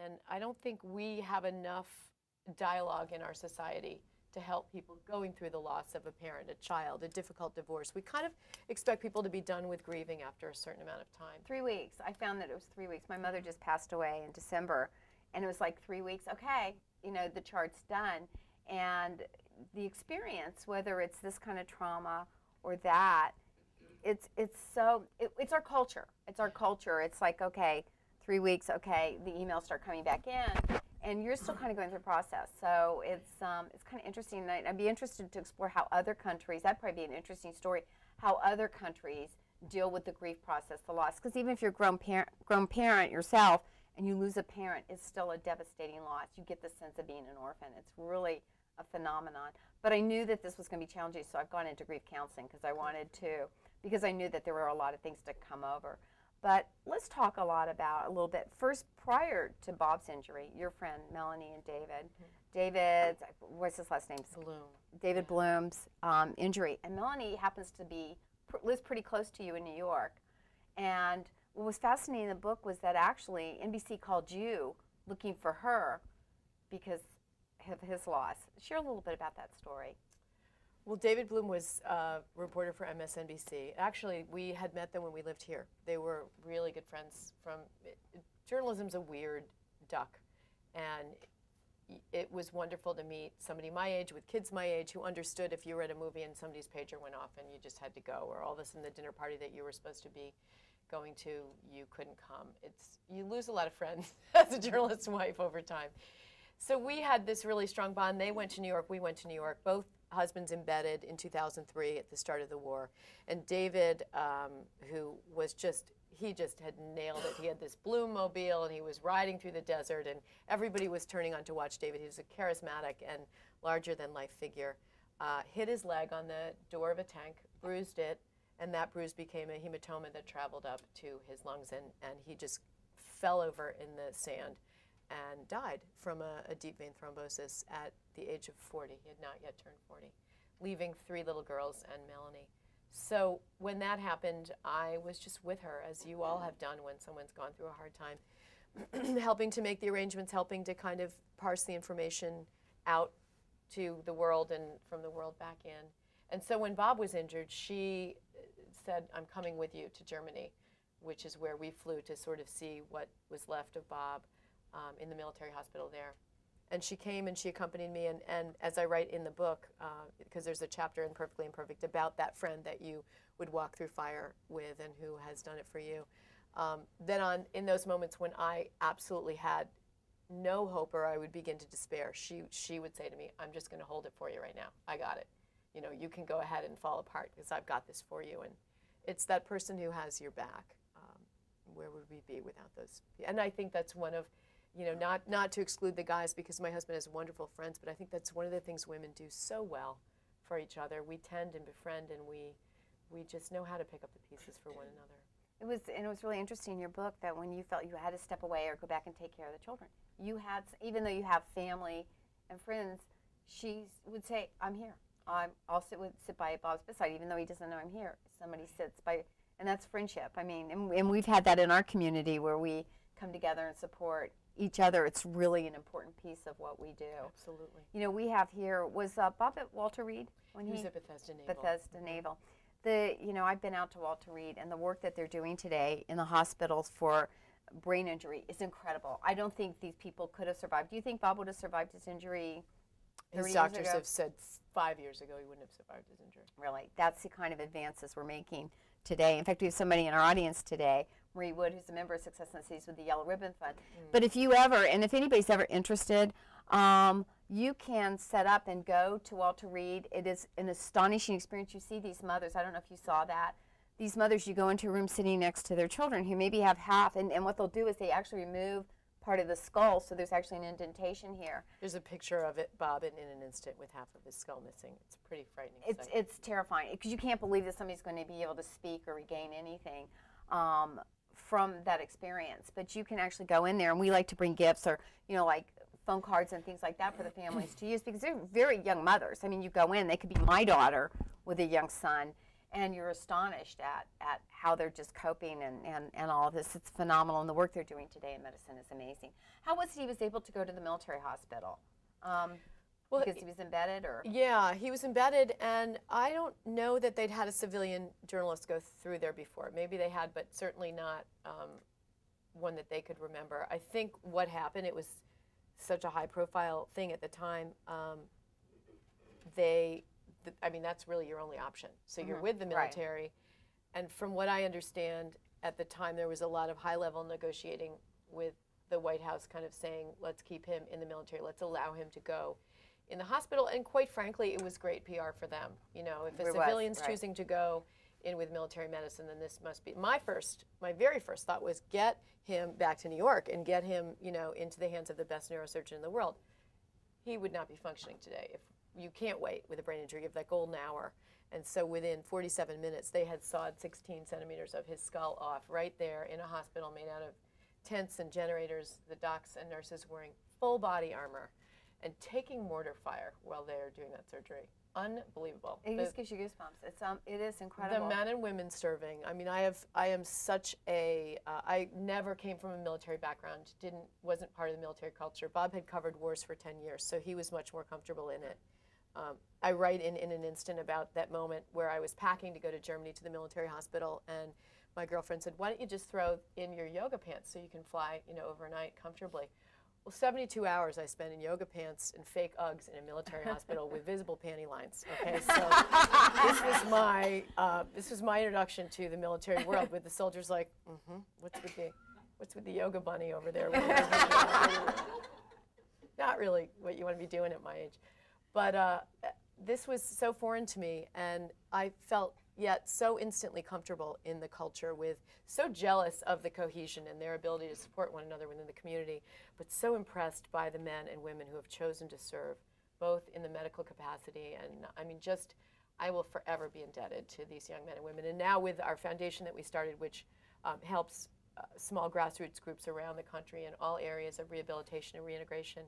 And I don't think we have enough dialogue in our society to help people going through the loss of a parent, a child, a difficult divorce. We kind of expect people to be done with grieving after a certain amount of time. 3 weeks. I found that it was 3 weeks. My mother just passed away in December, and it was like 3 weeks. Okay, you know, the chart's done. And the experience, whether it's this kind of trauma or that, it's our culture. It's our culture. It's like, okay, 3 weeks, okay, the emails start coming back in, and you're still kind of going through the process. So it's kind of interesting. I'd be interested to explore how other countries, that'd probably be an interesting story, how other countries deal with the grief process, the loss. Because even if you're a grown parent yourself and you lose a parent, it's still a devastating loss. You get the sense of being an orphan. It's really a phenomenon. But I knew that this was going to be challenging, so I've gone into grief counseling because I wanted to, because I knew that there were a lot of things to come over. But let's talk a little bit. First, prior to Bob's injury, your friend Melanie and David, David, what's his last name? Bloom. David Bloom's injury. And Melanie happens to lives pretty close to you in New York. And what was fascinating in the book was that actually NBC called you looking for her because of his loss. Share a little bit about that story. Well, David Bloom was a reporter for MSNBC. Actually, we had met them when we lived here. They were really good friends. Journalism's a weird duck, and it was wonderful to meet somebody my age with kids my age who understood if you were at a movie and somebody's pager went off and you just had to go, or all of a sudden the dinner party that you were supposed to be going to, you couldn't come. You lose a lot of friends as a journalist's wife over time. So we had this really strong bond. They went to New York, we went to New York, both husbands embedded in 2003 at the start of the war. And David, who was he just had nailed it. He had this Bloom mobile and he was riding through the desert and everybody was turning on to watch David. He was a charismatic and larger than life figure. Hit his leg on the door of a tank, bruised it, and that bruise became a hematoma that traveled up to his lungs, and he just fell over in the sand and died from a deep vein thrombosis at the age of 40. He had not yet turned 40, leaving 3 little girls and Melanie. So when that happened, I was just with her, as you all have done when someone's gone through a hard time, helping to make the arrangements, helping to kind of parse the information out to the world and from the world back in. And so when Bob was injured, she said, I'm coming with you to Germany, which is where we flew to sort of see what was left of Bob in the military hospital there. And she came and she accompanied me, and as I write in the book, because there's a chapter in Perfectly Imperfect about that friend that you would walk through fire with and who has done it for you, in those moments when I absolutely had no hope or I would begin to despair, she would say to me, I'm just going to hold it for you right now. I got it. You know, you can go ahead and fall apart because I've got this for you. And it's that person who has your back. Where would we be without those? And I think that's one of, you know, not to exclude the guys because my husband has wonderful friends, but I think that's one of the things women do so well for each other. We tend and befriend, and we just know how to pick up the pieces for one another. It was really interesting in your book that when you felt you had to step away or go back and take care of the children, you had, even though you have family and friends, she would say, I'm here. I'll sit by Bob's bedside, even though he doesn't know I'm here. Somebody sits by, and that's friendship. I mean, and we've had that in our community where we come together and support each other. It's really an important piece of what we do. Absolutely. You know, we have here, was Bob at Walter Reed? He was at Bethesda Naval. Bethesda Naval. You know, I've been out to Walter Reed, and the work that they're doing today in the hospitals for brain injury is incredible. I don't think these people could have survived. Do you think Bob would have survived his injury 30 His years doctors ago? have said 5 years ago he wouldn't have survived his injury. Really, that's the kind of advances we're making today. In fact, we have somebody in our audience today, Marie Wood, who's a member of Success in the Cities with the Yellow Ribbon Fund. But if you ever, and if anybody's ever interested, you can set up and go to Walter Reed. It is an astonishing experience. You see these mothers. I don't know if you saw that. These mothers, you go into a room sitting next to their children who maybe have half, and what they'll do is they actually remove part of the skull, so there's actually an indentation here. There's a picture of it, Bob, in an instant with half of his skull missing. It's pretty frightening. It's terrifying because you can't believe that somebody's going to be able to speak or regain anything from that experience. But you can actually go in there, and we like to bring gifts or, you know, like phone cards and things like that for the families to use because they're very young mothers. I mean, you go in, they could be my daughter with a young son, and you're astonished at how they're just coping and all of this. It's phenomenal, and the work they're doing today in medicine is amazing. How was he was able to go to the military hospital? Well, because he was embedded, or? Yeah, he was embedded, and I don't know that they'd had a civilian journalist go through there before. Maybe they had, but certainly not one that they could remember. I think what happened, it was such a high-profile thing at the time, I mean, that's really your only option. So you're with the military, right. And from what I understand, at the time there was a lot of high-level negotiating with the White House kind of saying, let's keep him in the military, let's allow him to go in the hospital, and quite frankly, it was great PR for them. You know, if a civilian's choosing to go in with military medicine, then this must be, my very first thought was get him back to New York and get him, you know, into the hands of the best neurosurgeon in the world. He would not be functioning today. If you can't wait with a brain injury, you have that golden hour. And so within 47 minutes, they had sawed 16 centimeters of his skull off right there in a hospital made out of tents and generators, the docs and nurses wearing full body armor and taking mortar fire while they're doing that surgery. Unbelievable. It just gives you goosebumps. It is incredible. The men and women serving. I mean, I am such a. I never came from a military background. Wasn't part of the military culture. Bob had covered wars for 10 years, so he was much more comfortable in it. I write in an instant about that moment where I was packing to go to Germany to the military hospital, and my girlfriend said, "Why don't you just throw in your yoga pants so you can fly, you know, overnight comfortably?" Well, 72 hours I spent in yoga pants and fake Uggs in a military hospital with visible panty lines. Okay, so this was my introduction to the military world. With the soldiers like, what's with the yoga bunny over there? Not really what you want to be doing at my age, but this was so foreign to me, and I felt yet so instantly comfortable in the culture, with so jealous of the cohesion and their ability to support one another within the community, but so impressed by the men and women who have chosen to serve, both in the medical capacity and, I mean, just, I will forever be indebted to these young men and women. And now with our foundation that we started, which helps small grassroots groups around the country in all areas of rehabilitation and reintegration,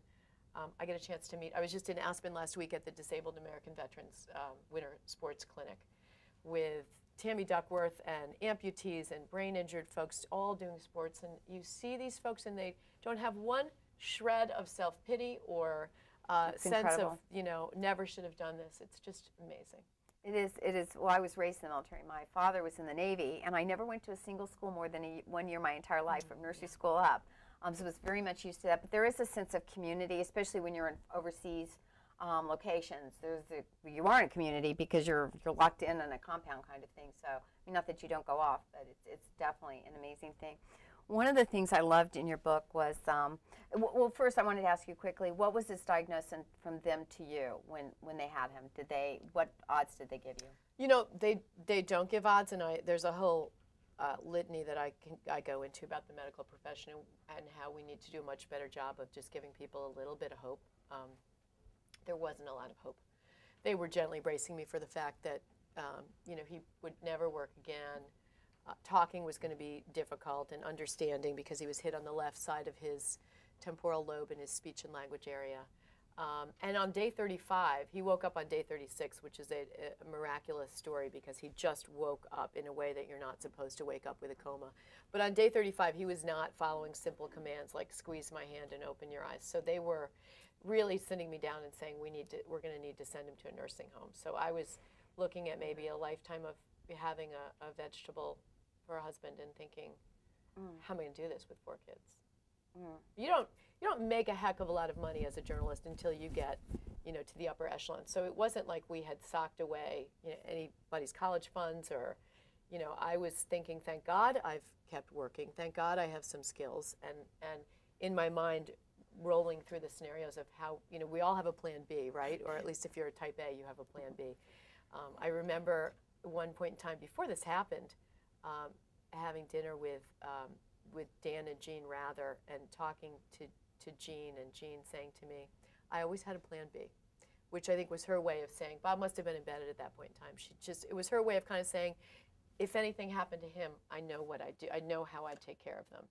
I get a chance to meet. I was just in Aspen last week at the Disabled American Veterans Winter Sports Clinic with Tammy Duckworth and amputees and brain-injured folks all doing sports, and you see these folks and they don't have one shred of self-pity or sense of, you know, never should have done this. It's just amazing. It is. Well, I was raised in the military. My father was in the Navy, and I never went to a single school more than 1 year my entire life, from nursery school up. So I was very much used to that. But there is a sense of community, especially when you're in overseas locations. You are in a community because you're locked in a compound kind of thing. So, I mean, not that you don't go off, but it's definitely an amazing thing. One of the things I loved in your book was, well, first I wanted to ask you quickly, what was his diagnosis from them to you when they had him? What odds did they give you? You know, they don't give odds, and there's a whole litany that I go into about the medical profession and how we need to do a much better job of just giving people a little bit of hope. There wasn't a lot of hope. They were gently bracing me for the fact that, you know, he would never work again. Talking was going to be difficult, and understanding, because he was hit on the left side of his temporal lobe in his speech and language area. And on day 35, he woke up on day 36, which is a miraculous story because he just woke up in a way that you're not supposed to wake up with a coma. But on day 35, he was not following simple commands like squeeze my hand and open your eyes. So they were really sitting me down and saying, we're going to need to send him to a nursing home. So I was looking at maybe a lifetime of having a vegetable for a husband and thinking, how am I going to do this with 4 kids? You don't make a heck of a lot of money as a journalist until you get, you know, to the upper echelon. So it wasn't like we had socked away, you know, anybody's college funds, or, you know, I was thinking, thank God I've kept working. Thank God I have some skills, and in my mind, rolling through the scenarios of how, you know, we all have a plan B, right? Or at least if you're a type A, you have a plan B. I remember one point in time before this happened, having dinner with Dan and Jean Rather, and talking to Jean, and Jean saying to me, I always had a plan B, which I think was her way of saying, Bob must have been embedded at that point in time. It was her way of kind of saying, if anything happened to him, I know what I'd do. I know how I'd take care of them.